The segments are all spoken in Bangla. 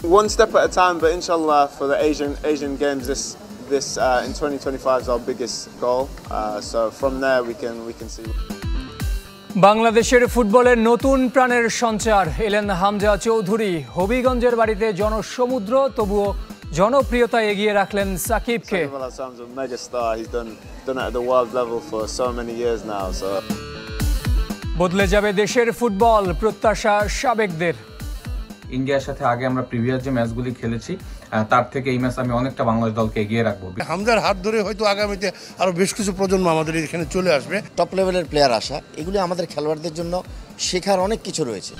One step at a time, but inshallah for the Asian Games this in 2025 is our biggest goal. So from there we can see. বাংলাদেশের ফুটবলের নতুন প্রাণের সঞ্চার এলেন হামজা চৌধুরী। হবিগঞ্জের বাড়িতে জনসমুদ্র, তবুও জনপ্রিয়তা এগিয়ে রাখলেন সাকিবকে। Sakib Al Hassan's a mega star. He's done it at the world level for so many years now. So বদলে যাবে দেশের ফুটবল, প্রত্যাশা সাবেকদের। ইন্ডিয়ার সাথে আগে আমরা প্রিভিয়াস যে ম্যাচগুলি খেলেছি তার থেকে এই ম্যাচ আমি অনেকটা বাংলাদেশ দলকে এগিয়ে রাখবো। হামজার হাত ধরে হয়তো আগামীতে আরো বেশ কিছু প্রজন্ম আমাদের এখানে চলে আসবে। টপ লেভেলের প্লেয়ার আসা, এগুলি আমাদের খেলোয়াড়দের জন্য শেখার অনেক কিছু রয়েছে।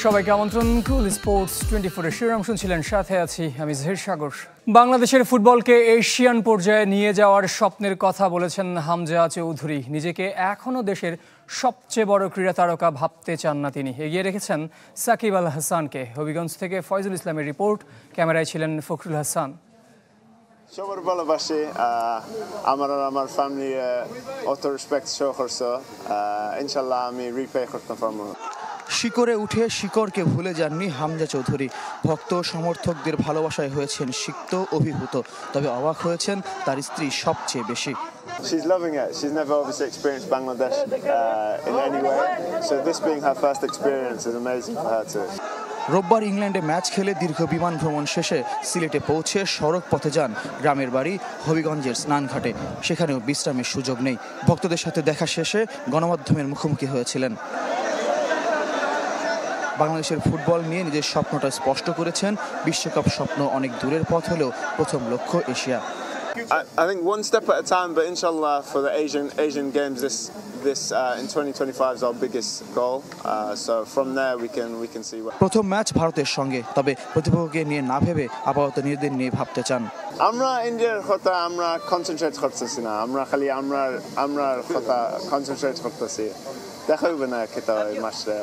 সবাইকে আমন্ত্রণ কুল স্পোর্টস 24 এর শিরোনাম শুনছিলেন, সাথে আছি আমি জহির সাগর। বাংলাদেশের ফুটবলকে এশিয়ান পর্যায়ে নিয়ে যাওয়ার স্বপ্নের কথা বলেছেন হামজা চৌধুরী। নিজেকে এখনও দেশের সবচেয়ে বড় ক্রীড়া তারকা ভাবতে চান না তিনি। এগিয়ে রেখেছেন সাকিব আল হাসানকে। হবিগঞ্জ থেকে ফয়জুল ইসলামের রিপোর্ট, ক্যামেরায় ছিলেন ফখরুল হাসান। সবার ভালোবাসি, আমার ফ্যামিলি অত রেসপেক্ট শো করছে, ইনশাল্লাহ আমি রিপে করতে পারবো। শিকড়ে উঠে শিকড়কে ভুলে যাননি হামজা চৌধুরী। ভক্ত সমর্থকদের ভালোবাসায় হয়েছেন সিক্ত, অভিভূত। তবে অবাক হয়েছেন তার স্ত্রী সবচেয়ে বেশি। She's loving it. She's never obviously experienced Bangladesh in any way. So this being her first experience is amazing for her too. রোববার ইংল্যান্ডে ম্যাচ খেলে দীর্ঘ বিমান ভ্রমণ শেষে সিলেটে পৌঁছে সড়ক পথে যান গ্রামের বাড়ি হবিগঞ্জের স্নানঘাটে। সেখানেও বিশ্রামের সুযোগ নেই। ভক্তদের সাথে দেখা শেষে গণমাধ্যমের মুখোমুখি হয়েছিলেন। বাংলাদেশের ফুটবল নিয়ে নিজের স্বপ্নটা স্পষ্ট করেছেন। বিশ্বকাপ স্বপ্ন অনেক দূরের পথ হলেও প্রথম লক্ষ্য Asia. I think one step at a time, but inshallah for the Asian Games this in 2025 is our biggest goal. So from there we can see what. প্রথম ম্যাচ ভারতের সঙ্গে, তবে প্রতিপক্ষকে নিয়ে না ভেবে আপাতত নিজেদের নিয়ে ভাবতে চান। আমরা ইন্ডিয়ার কথা আমরা কনসেন্ট্রেট করতেছি না, আমরা খালি আমরা কথা কনসেন্ট্রেট করতেছি। দেখা হবে না খেতে হয় মাসে।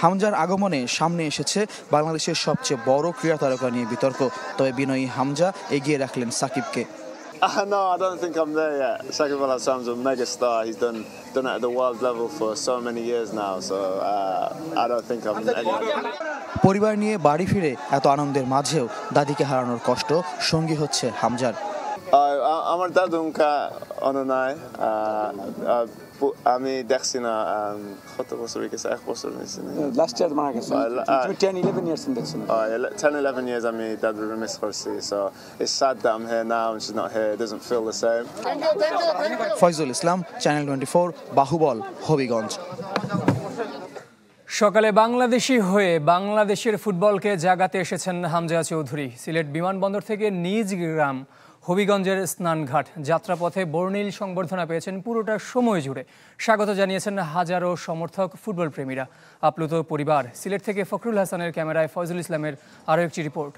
হামজার আগমনে সামনে এসেছে বাংলাদেশের সবচেয়ে বড় ক্রীড়া তারকা নিয়ে বিতর্ক। তবে বিনয়ী হামজা এগিয়ে রাখলেন সাকিবকে। No, I don't think I'm there yet. Sakib Al Hassan's a mega star. He's done it at the world level for so many years now. So I don't think I'm anywhere. পরিবার নিয়ে বাড়ি ফিরে এত আনন্দের মাঝেও দাদিকে হারানোর কষ্ট সঙ্গী হচ্ছে হামজার। আমার দাদুকে অননায় আমি দেখছি না কত বছর গেছে, 1 বছর হয়েছে। লাস্ট ইয়ার মারা গেছে। 10-11 years দেখছেন। 10-11 years আমি দাদুর মিস করছি। So it's sad that I'm here now and she's not here. It doesn't feel the same. Faizul Islam, channel 24, Bahubal, Habiganj. সকালে বাংলাদেশি হয়ে বাংলাদেশের ফুটবলকে জাগাতে এসেছেন হামজা চৌধুরী। সিলেট বিমানবন্দর থেকে নিজ গ্রাম হবিগঞ্জের স্নানঘাট যাত্রাপথে বর্ণিল সংবর্ধনা পেয়েছেন পুরোটা সময় জুড়ে। স্বাগত জানিয়েছেন হাজারো সমর্থক, ফুটবল প্রেমীরা, আপ্লুত পরিবার। সিলেট থেকে ফখরুল হাসানের ক্যামেরায় ফয়জুল ইসলামের আরও একটি রিপোর্ট।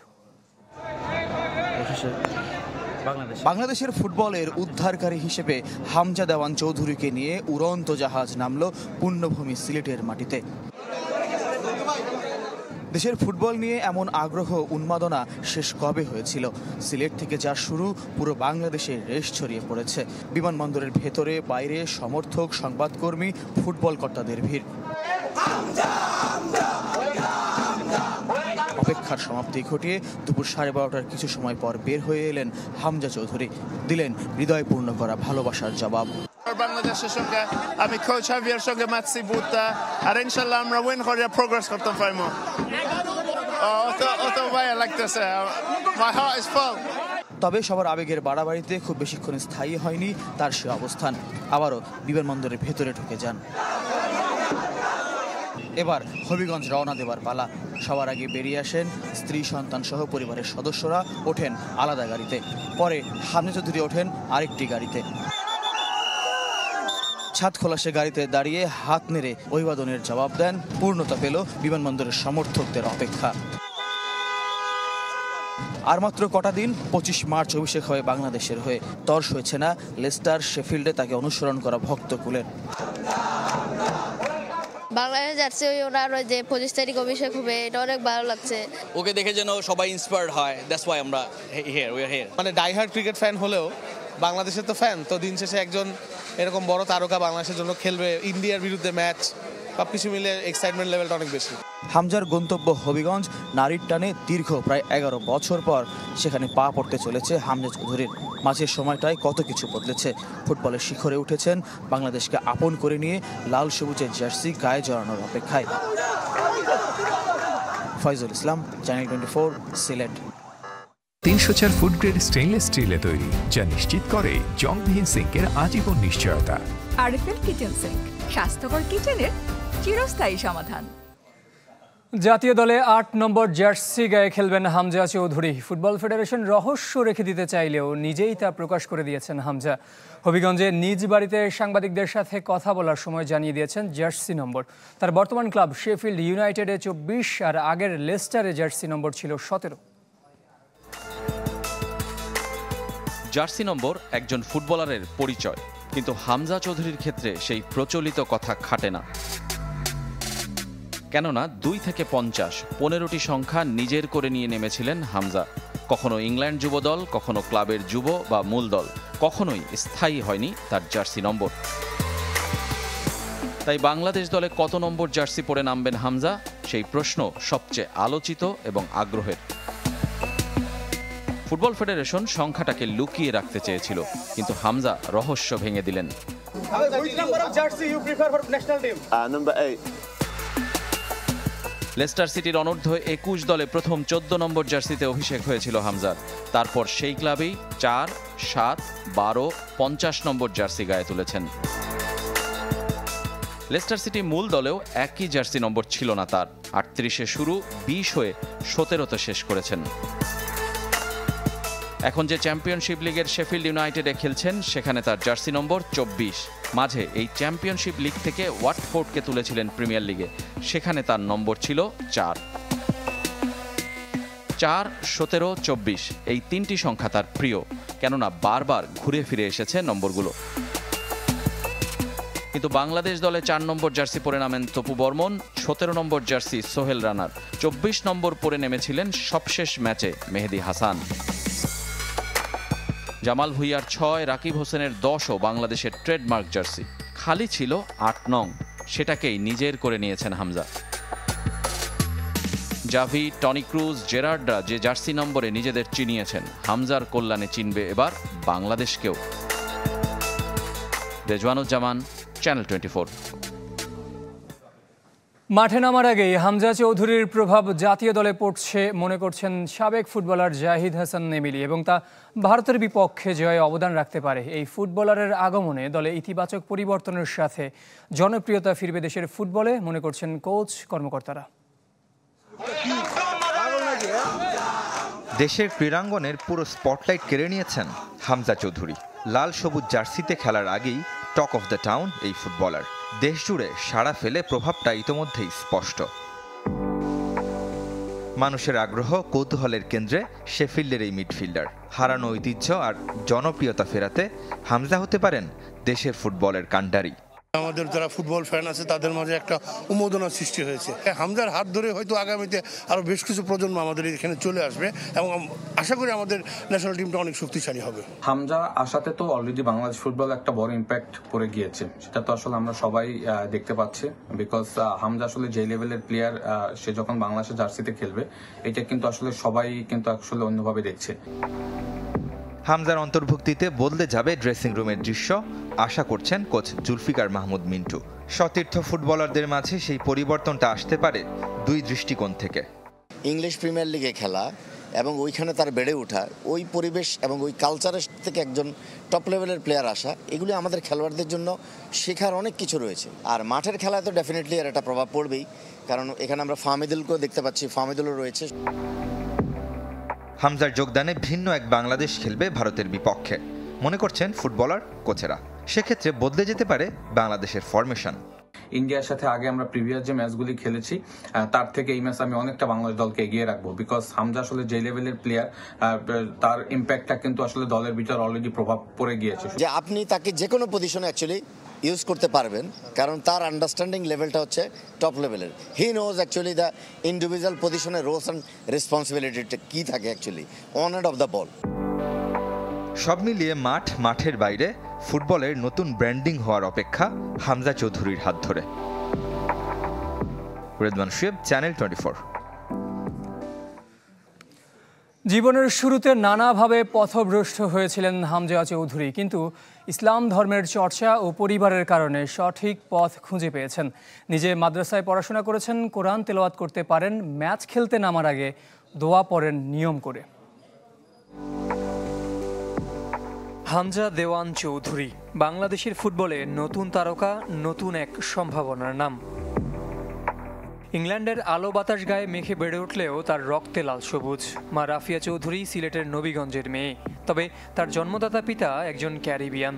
বাংলাদেশের ফুটবলের উদ্ধারকারী হিসেবে হামজা দেওয়ান চৌধুরীকে নিয়ে উড়ন্ত জাহাজ নামল পুণ্যভূমি সিলেটের মাটিতে। দেশের ফুটবল নিয়ে এমন আগ্রহ উন্মাদনা শেষ কবে হয়েছিল? সিলেট থেকে যা শুরু, পুরো বাংলাদেশে রেশ ছড়িয়ে পড়েছে। বিমানবন্দরের ভেতরে বাইরে সমর্থক, সংবাদকর্মী, ফুটবল কর্তাদের ভিড়। অপেক্ষার সমাপ্তি ঘটিয়ে দুপুর 12:30টার কিছু সময় পর বের হয়ে এলেন হামজা চৌধুরী। দিলেন হৃদয়পূর্ণ করা ভালোবাসার জবাব। বাংলাদেশের সঙ্গে আমি কোচ হাভিয়ার সঙ্গে ম্যাচি বুতা আর ইনশাআল্লাহ আমরা উইন করে প্রোগ্রেস করতে পারবো। অত ভালো লাগতেছে, মাই হার্ট ইজ ফুল। তবে সবার আবেগের বাড়াবাড়িতে খুব বেশিক্ষণ স্থায়ী হয়নি তার সে অবস্থান। আবারও বিমানবন্দরের ভেতরে ঢুকে যান। এবার হবিগঞ্জ রওনা দেবার পালা। সবার আগে বেরিয়ে আসেন স্ত্রী, সন্তান সহ পরিবারের সদস্যরা। ওঠেন আলাদা গাড়িতে। পরে হামজা চৌধুরী ওঠেন আরেকটি গাড়িতে। ছাদ খোলা সে গাড়িতে দাঁড়িয়ে হাত নেড়ে অভিবাদনের জবাব দেন। পূর্ণতা পেল বিমানবন্দরের সমর্থকদের অপেক্ষা। আর মাত্র কটা দিন, 25 মার্চ অভিষেক হয় বাংলাদেশের হয়ে। তর্স হয়েছে না লেস্টার, শেফিল্ডে তাকে অনুসরণ করা ভক্তকুলের। বাংলাদেশ জার্সি ওনার যে 25 তারিখ অভিষেক হবে, এটা অনেক ভালো লাগছে। ওকে দেখে যেন সবাই ইন্সপায়ার্ড হয়, দ্যাটস ওয়াই আমরা হিয়ার, উই আর হিয়ার। মানে ডাইহার্ড ক্রিকেট ফ্যান হলেও বাংলাদেশের তো ফ্যান, তো দিন শেষে একজন এরকম বড় তারকা বাংলাদেশের জন্য খেলবে, ইন্ডিয়ার বিরুদ্ধে ম্যাচ, সব কিছু মিলে এক্সাইটমেন্ট লেভেলটা অনেক বেশি। হামজার গন্তব্য হবিগঞ্জ, নারীর টানে দীর্ঘ প্রায় 11 বছর পর সেখানে পা পড়তে চলেছে হামজা চৌধুরীর। মাঝের সময়টায় কত কিছু বদলেছে। ফুটবলের শিখরে উঠেছেন, বাংলাদেশকে আপন করে নিয়ে লাল সবুজের জার্সি গায়ে জড়ানোর অপেক্ষায়। Faizul Islam, channel 24, Sylhet. 304 food grade stainless স্টিলে তৈরি, যা নিশ্চিত করে জংবিহীন সিঙ্কের আজীবন নিশ্চয়তা। আরএফএল কিচেন সিঙ্ক, স্বাস্থ্যকর কিচেনের চিরস্থায়ী সমাধান। জাতীয় দলে 8 নম্বর জার্সি গায়ে খেলবেন হামজা চৌধুরী। ফুটবল ফেডারেশন রহস্য রেখে দিতে চাইলেও নিজেই তা প্রকাশ করে দিয়েছেন হামজা। হবিগঞ্জে নিজ বাড়িতে সাংবাদিকদের সাথে কথা বলার সময় জানিয়ে দিয়েছেন জার্সি নম্বর। তার বর্তমান ক্লাব শেফিল্ড ইউনাইটেডে 24 আর আগের লেস্টারে জার্সি নম্বর ছিল 17। জার্সি নম্বর একজন ফুটবলারের পরিচয়, কিন্তু হামজা চৌধুরীর ক্ষেত্রে সেই প্রচলিত কথা খাটে না। কেননা 2 থেকে 50 15টি সংখ্যা নিজের করে নিয়ে নেমেছিলেন হামজা। কখনো ইংল্যান্ড যুব দল, কখনো ক্লাবের যুব বা মূল দল, কখনোই স্থায়ী হয়নি তার জার্সি নম্বর। তাই বাংলাদেশ দলে কত নম্বর জার্সি পরে নামবেন হামজা, সেই প্রশ্ন সবচেয়ে আলোচিত এবং আগ্রহের। ফুটবল ফেডারেশন সংখ্যাটাকে লুকিয়ে রাখতে চেয়েছিল, কিন্তু হামজা রহস্য ভেঙে দিলেন। লেস্টার সিটির অনূর্ধ্ব 21 দলে প্রথম 14 নম্বর জার্সিতে অভিষেক হয়েছিল হামজার। তারপর সেই ক্লাবেই 4, 7, 12, 50 নম্বর জার্সি গায়ে তুলেছেন। লেস্টার সিটি মূল দলেও একই জার্সি নম্বর ছিল না তার। 38-এ শুরু, 20 হয়ে 17তে শেষ করেছেন। এখন যে চ্যাম্পিয়নশিপ লিগের শেফিল্ড ইউনাইটেডে খেলছেন, সেখানে তার জার্সি নম্বর 24। মাঝে এই চ্যাম্পিয়নশিপ লিগ থেকে ওয়াটফোর্ডকে তুলেছিলেন প্রিমিয়ার লিগে, সেখানে তার নম্বর ছিল 4। 4, 17, 24 এই 3টি সংখ্যা তার প্রিয়, কেননা বারবার ঘুরে ফিরে এসেছে নম্বরগুলো। কিন্তু বাংলাদেশ দলে 4 নম্বর জার্সি পরে নামেন তপু বর্মন, 17 নম্বর জার্সি সোহেল রানার, 24 নম্বর পরে নেমেছিলেন সবশেষ ম্যাচে মেহেদী হাসান। জামাল ভুইয়ার 6, রাকিব হোসেনের 10ও বাংলাদেশের ট্রেডমার্ক জার্সি। খালি ছিল 8 নং, সেটাকেই নিজের করে নিয়েছেন হামজা। জাভি, টনি ক্রুজ, জেরার্ডরা যে জার্সি নম্বরে নিজেদের চিনিয়েছেন, হামজার কল্যাণে চিনবে এবার বাংলাদেশকেও। রেজওয়ানুজ্জামান, চ্যানেল 24। মাঠে নামার আগেই হামজা চৌধুরীর প্রভাব জাতীয় দলে পড়ছে মনে করছেন সাবেক ফুটবলার জাহিদ হাসান নেমিলি, এবং তা ভারতের বিপক্ষে জয়ে অবদান রাখতে পারে। এই ফুটবলারের আগমনে দলে ইতিবাচক পরিবর্তনের সাথে জনপ্রিয়তা ফিরবে দেশের ফুটবলে, মনে করছেন কোচ কর্মকর্তারা। দেশের ক্রীড়াঙ্গনের পুরো স্পটলাইট কেড়ে নিয়েছেন হামজা চৌধুরী। লাল সবুজ জার্সিতে খেলার আগেই টক অফ দ্য টাউন এই ফুটবলার। দেশ জুড়ে সাড়া ফেলে প্রভাবটা ইতোমধ্যেই স্পষ্ট। মানুষের আগ্রহ, কৌতূহলের কেন্দ্রে শেফিল্ডের এই মিডফিল্ডার। হারানো ঐতিহ্য আর জনপ্রিয়তা ফেরাতে হামজা হতে পারেন দেশের ফুটবলের কাণ্ডারি। আমাদের যারা ফুটবল ফ্যান আছে তাদের মাঝে একটা উন্মোদনার সৃষ্টি হয়েছে। হামজার হাত ধরে হয়তো আগামীতে আরও বেশ কিছু প্রজন্ম আমাদের এখানে চলে আসবে এবং আশা করি আমাদের ন্যাশনাল টিমটা অনেক শক্তিশালী হবে। হামজা আসাতে তো অলরেডি বাংলাদেশ ফুটবল একটা বড় ইম্প্যাক্ট পড়ে গিয়েছে, সেটা তো আসলে আমরা সবাই দেখতে পাচ্ছি। বিকজ হামজা আসলে যে লেভেলের প্লেয়ার, সে যখন বাংলাদেশের জার্সিতে খেলবে, এটা কিন্তু আসলে সবাই কিন্তু আসলে অন্যভাবে দেখছে। হামজার অন্তর্ভুক্তিতে বদলে যাবে ড্রেসিং রুমের দৃশ্য, আশা করছেন কোচ জুলফিকার মাহমুদ মিন্টু। সতীর্থ ফুটবলারদের মাঝে সেই পরিবর্তনটা আসতে পারে 2 দৃষ্টিকোণ থেকে। ইংলিশ প্রিমিয়ার লিগে খেলা এবং ওইখানে তার বেড়ে ওঠা, ওই পরিবেশ এবং ওই কালচারের থেকে একজন টপ লেভেলের প্লেয়ার আসা, এগুলি আমাদের খেলোয়াড়দের জন্য শেখার অনেক কিছু রয়েছে। আর মাঠের খেলায় তো ডেফিনেটলি এর একটা প্রভাব পড়বেই, কারণ এখানে আমরা ফাহমিদুলকেও দেখতে পাচ্ছি, ফাহমিদুলও রয়েছে। হামজার যোগদানে ভিন্ন এক বাংলাদেশ খেলবে ভারতের বিপক্ষে, মনে করছেন ফুটবলার, কোচেরা। সেক্ষেত্রে বদলে যেতে পারে বাংলাদেশের ফরমেশন। ইন্ডিয়ার সাথে আগে আমরা প্রিভিয়াস যে ম্যাচগুলি খেলেছি, তার থেকে এই ম্যাচ আমি অনেকটা বাংলাদেশ দলকে এগিয়ে রাখবো। বিকজ হামজা আসলে যে লেভেলের প্লেয়ার, তার ইম্প্যাক্টটা কিন্তু আসলে দলের ভিতর অলরেডি প্রভাব পড়ে গিয়েছে। যে আপনি তাকে যে কোনো পজিশনে অ্যাকচুয়ালি ইউজ করতে পারবেন, কারণ তার আন্ডারস্ট্যান্ডিং লেভেলটা হচ্ছে টপ লেভেলের। He knows actually the individual পজিশনের রোলস অ্যান্ড রেসপন্সিবিলিটিটা কী থাকে actually on end of the ball. সব মিলিয়ে মাঠের বাইরে ফুটবলের নতুন ব্র্যান্ডিং হওয়ার অপেক্ষা হামজা চৌধুরীর হাত ধরে। রেদওয়ান শুয়েব, চ্যানেল 24। জীবনের শুরুতে নানাভাবে পথভ্রষ্ট হয়েছিলেন হামজা চৌধুরী, কিন্তু ইসলাম ধর্মের চর্চা ও পরিবারের কারণে সঠিক পথ খুঁজে পেয়েছেন। নিজে মাদ্রাসায় পড়াশোনা করেছেন, কোরআন তেলাওয়াত করতে পারেন, ম্যাচ খেলতে নামার আগে দোয়া পড়েন নিয়ম করে। হামজা দেওয়ান চৌধুরী বাংলাদেশের ফুটবলে নতুন তারকা, নতুন এক সম্ভাবনার নাম। ইংল্যান্ডের আলো বাতাস গায়ে মেখে বেড়ে উঠলেও তার রক্তে লাল সবুজ। মা রাফিয়া চৌধুরী সিলেটের নবীগঞ্জের মেয়ে, তবে তার জন্মদাতা পিতা একজন ক্যারিবিয়ান।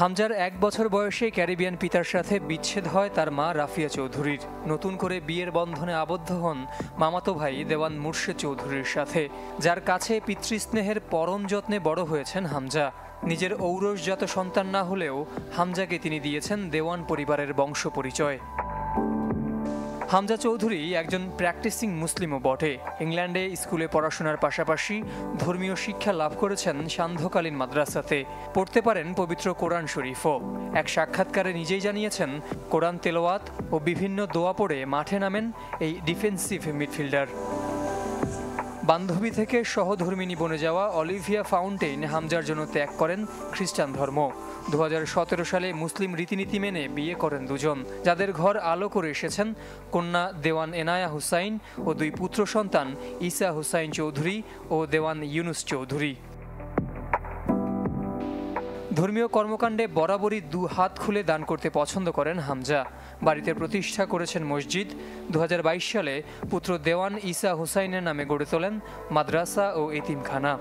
হামজার 1 বছর বয়সে ক্যারিবিয়ান পিতার সাথে বিচ্ছেদ হয় তার মা রাফিয়া চৌধুরীর। নতুন করে বিয়ের বন্ধনে আবদ্ধ হন মামাতো ভাই দেওয়ান মুর্শেদ চৌধুরীর সাথে, যার কাছে পিতৃস্নেহের পরম যত্নে বড় হয়েছেন হামজা। নিজের ঔরসজাত সন্তান না হলেও হামজাকে তিনি দিয়েছেন দেওয়ান পরিবারের বংশ পরিচয়। হামজা চৌধুরী একজন প্র্যাকটিসিং মুসলিমও বটে। ইংল্যান্ডে স্কুলে পড়াশোনার পাশাপাশি ধর্মীয় শিক্ষা লাভ করেছেন সান্ধ্যকালীন মাদ্রাসাতে। পড়তে পারেন পবিত্র কোরআন শরীফও। এক সাক্ষাৎকারে নিজেই জানিয়েছেন, কোরআন তেলাওয়াত ও বিভিন্ন দোয়া পড়ে মাঠে নামেন এই ডিফেন্সিভ মিডফিল্ডার। বান্ধবী থেকে সহধর্মিনী বনে যাওয়া অলিভিয়া ফাউন্টেইন হামজার জন্য ত্যাগ করেন খ্রিস্টান ধর্ম। 2017 সালে মুসলিম রীতিনীতি মেনে বিয়ে করেন দুজন, যাদের ঘর আলো করে এসেছেন কন্যা দেওয়ান এনায়া হুসাইন ও 2 পুত্র সন্তান ঈসা হুসাইন চৌধুরী ও দেওয়ান ইউনুস চৌধুরী। ধর্মীয় কর্মকাণ্ডে বরাবরই 2 হাত খুলে দান করতে পছন্দ করেন হামজা। বাড়িতে প্রতিষ্ঠা করেছেন মসজিদ। 2022 সালে পুত্র দেওয়ান ঈসা হুসাইনের নামে গড়ে তোলেন মাদ্রাসা ও এতিমখানা।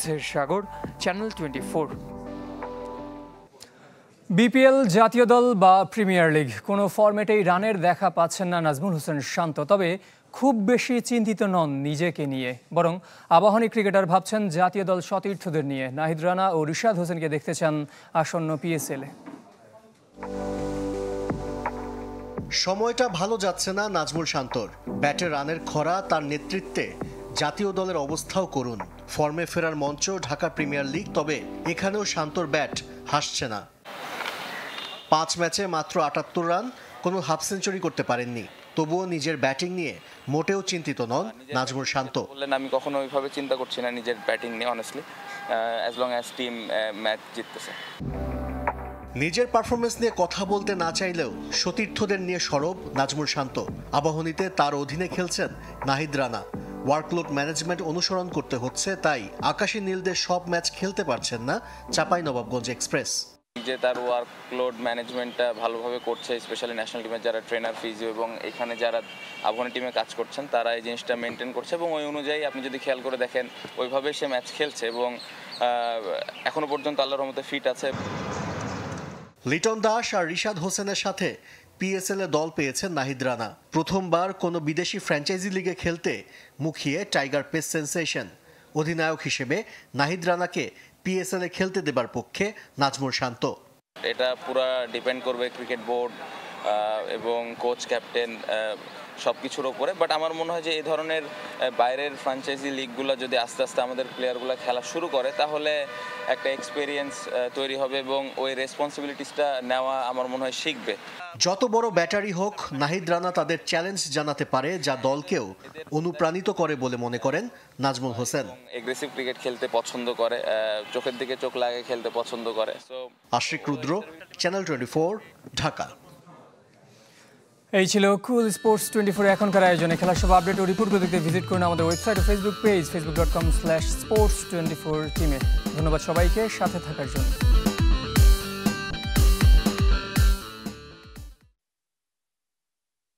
জের সাগর, চ্যানেল 24। বিপিএল, জাতীয় দল বা প্রিমিয়ার লিগ, কোনো ফরম্যাটেই রানের দেখা পাচ্ছেন না নাজমুল হোসেন শান্ত। তবে খুব বেশি চিন্তিত নন নিজেকে নিয়ে, বরং আবাহনী ক্রিকেটার ভাবছেন জাতীয় দল সতীর্থদের নিয়ে। নাহিদ রানা ও রিশাদ হোসেনকে দেখতে চান আসন্ন পিএসএলে। সময়টা ভালো যাচ্ছে না নাজমুল শান্তর। ব্যাটে রানের খরা, তার নেতৃত্বে জাতীয় দলের অবস্থাও করুন। ফর্মে ফেরার মঞ্চ ঢাকা প্রিমিয়ার লিগ, তবে এখানেও শান্তর ব্যাট হাসছে না। 5 ম্যাচে মাত্র 78 রান, কোনো হাফ সেঞ্চুরি করতে পারেননি। তবুও নিজের ব্যাটিং নিয়ে মোটেও চিন্তিত নন নাজমুল শান্ত। আমি কখনো ওইভাবে চিন্তা করছি না নিজের ব্যাটিং নিয়ে, honestly, as long as team match জিততেছে। নিজের পারফরমেন্স নিয়ে কথা বলতে না চাইলেও সতীর্থদের নিয়ে সরব নাজমুল শান্ত। আবাহনীতে তার অধীনে খেলছেন নাহিদ রানা। ওয়ার্কলোড ম্যানেজমেন্ট অনুসরণ করতে হচ্ছে, তাই আকাশী নীলদের সব ম্যাচ খেলতে পারছেন না চাঁপাইনবাবগঞ্জ এক্সপ্রেস। যে তার ওয়ার্কলোড ম্যানেজমেন্টটা ভালোভাবে করছে, স্পেশালি ন্যাশনাল টিমের যারা ট্রেনার, ফিজিও এবং এখানে যারা আবাহনী টিমে কাজ করছেন, তারা এই জিনিসটা মেনটেন করছে এবং ওই অনুযায়ী আপনি যদি খেয়াল করে দেখেন ওইভাবেই সে ম্যাচ খেলছে এবং এখনো পর্যন্ত আল্লাহর রহমতে ফিট আছে। লিটন দাস আর রিশাদ হোসেনের সাথে পিএসএল এ দল পেয়েছেন নাহিদ রানা। প্রথমবার কোনো বিদেশি ফ্র্যাঞ্চাইজি লিগে খেলতে মুখিয়ে টাইগার পেস সেন্সেশন। অধিনায়ক হিসেবে নাহিদ রানাকে পিএসএল এ খেলতে দেবার পক্ষে নাজমুল শান্ত। এটা পুরো ডিপেন্ড করবে ক্রিকেট বোর্ড এবং কোচ, ক্যাপ্টেন সব কিছুর ওপরে। বাট আমার মনে হয় যে এই ধরনের বাইরের ফ্র্যাঞ্চাইজি লিগগুলো যদি আস্তে আস্তে আমাদের প্লেয়ারগুলো খেলা শুরু করে, তাহলে একটা এক্সপিরিয়েন্স তৈরি হবে এবং ওই রেসপন্সিবিলিটিসটা নেওয়া আমার মনে হয় শিখবে। যত বড় ব্যাটারি হোক, নাহিদ রানা তাদের চ্যালেঞ্জ জানাতে পারে, যা দলকেও অনুপ্রাণিত করে বলে মনে করেন নাজমুল হোসেন। এগ্রেসিভ ক্রিকেট খেলতে পছন্দ করে, চোখের দিকে চোখ লাগিয়ে খেলতে পছন্দ করে। আশিক রুদ্র, চ্যানেল 24, ঢাকা। এই ছিল কুল স্পোর্টস 24 এখনকার আয়োজনে। খেলার সব আপডেট ও রিপোর্টগুলো দেখতে ভিজিট করুন আমাদের ওয়েবসাইট ও ফেসবুক পেজ facebook.com/sports24 টিমে। ধন্যবাদ সবাইকে সাথে থাকার জন্য।